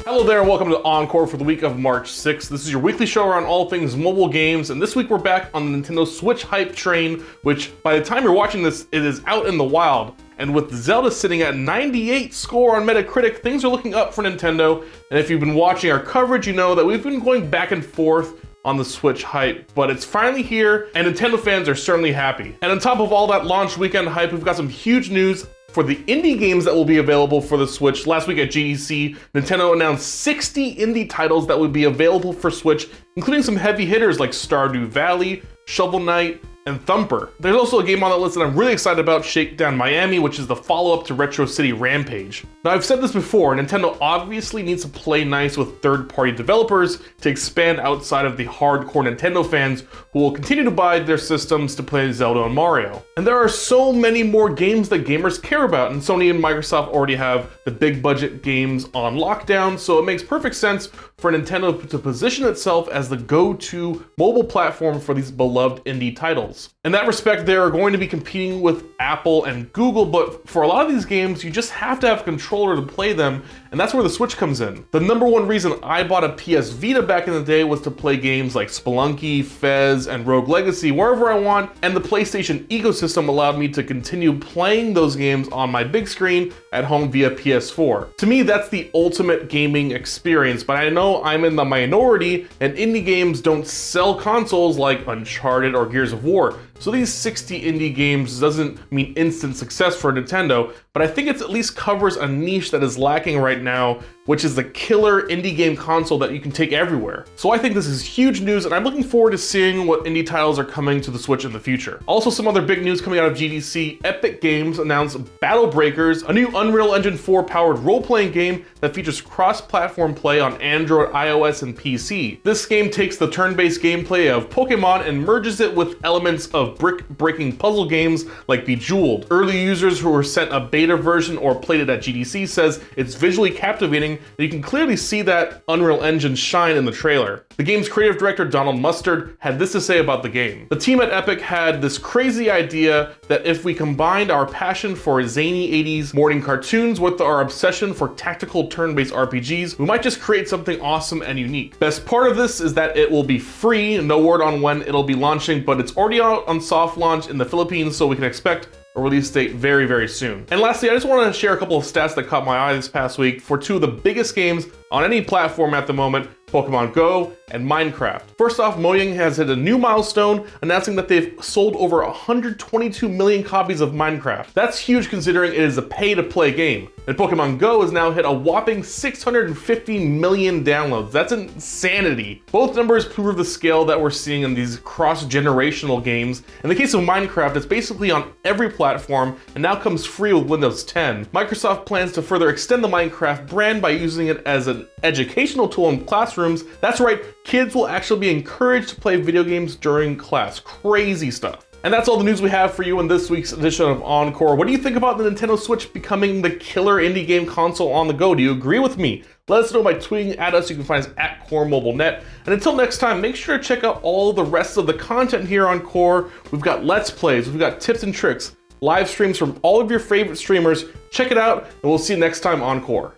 Hello there, and welcome to OnCore for the week of March 6th. This is your weekly show around all things mobile games, and this week we're back on the Nintendo Switch hype train, which by the time you're watching this, it is out in the wild. And with Zelda sitting at 98 score on Metacritic, things are looking up for Nintendo. And if you've been watching our coverage, you know that we've been going back and forth on the Switch hype, but it's finally here, and Nintendo fans are certainly happy. And on top of all that launch weekend hype, we've got some huge news for the indie games that will be available for the Switch. Last week at GDC, Nintendo announced 60 indie titles that would be available for Switch, including some heavy hitters like Stardew Valley, Shovel Knight, and Thumper. There's also a game on that list that I'm really excited about, Shakedown Miami, which is the follow-up to Retro City Rampage. Now, I've said this before, Nintendo obviously needs to play nice with third-party developers to expand outside of the hardcore Nintendo fans who will continue to buy their systems to play Zelda and Mario. And there are so many more games that gamers care about, and Sony and Microsoft already have the big budget games on lockdown, so it makes perfect sense for Nintendo to position itself as the go-to mobile platform for these beloved indie titles. In that respect, they are going to be competing with Apple and Google, but for a lot of these games, you just have to have a controller to play them, and that's where the Switch comes in. The number one reason I bought a PS Vita back in the day was to play games like Spelunky, Fez, and Rogue Legacy wherever I want, and the PlayStation ecosystem allowed me to continue playing those games on my big screen at home via PS4. To me, that's the ultimate gaming experience, but I know I'm in the minority, and indie games don't sell consoles like Uncharted or Gears of War. So these 60 indie games doesn't mean instant success for Nintendo, but I think it at least covers a niche that is lacking right now, which is the killer indie game console that you can take everywhere. So I think this is huge news, and I'm looking forward to seeing what indie titles are coming to the Switch in the future. Also, some other big news coming out of GDC, Epic Games announced Battle Breakers, a new Unreal Engine 4 powered role-playing game that features cross-platform play on Android, iOS, and PC. This game takes the turn-based gameplay of Pokemon and merges it with elements of brick-breaking puzzle games like Bejeweled. Early users who were sent a beta version or played it at GDC says it's visually captivating, and you can clearly see that Unreal Engine shine in the trailer. The game's creative director, Donald Mustard, had this to say about the game. The team at Epic had this crazy idea that if we combined our passion for zany 80s morning cartoons with our obsession for tactical turn-based RPGs, we might just create something awesome and unique. Best part of this is that it will be free, no word on when it'll be launching, but it's already out on soft launch in the Philippines, so we can expect a release date very, very soon. And lastly, I just want to share a couple of stats that caught my eye this past week for two of the biggest games on any platform at the moment, Pokemon Go and Minecraft. First off, Mojang has hit a new milestone, announcing that they've sold over 122 million copies of Minecraft. That's huge considering it is a pay-to-play game. And Pokemon Go has now hit a whopping 650 million downloads. That's insanity. Both numbers prove the scale that we're seeing in these cross-generational games. In the case of Minecraft, it's basically on every platform and now comes free with Windows 10. Microsoft plans to further extend the Minecraft brand by using it as an educational tool in classrooms. That's right, kids will actually be encouraged to play video games during class. Crazy stuff. And that's all the news we have for you in this week's edition of OnCore. What do you think about the Nintendo Switch becoming the killer indie game console on the go? Do you agree with me? Let us know by tweeting at us. You can find us at CoreMobileNet. And until next time, make sure to check out all the rest of the content here on Core. We've got Let's Plays, we've got tips and tricks, live streams from all of your favorite streamers. Check it out, and we'll see you next time on Core.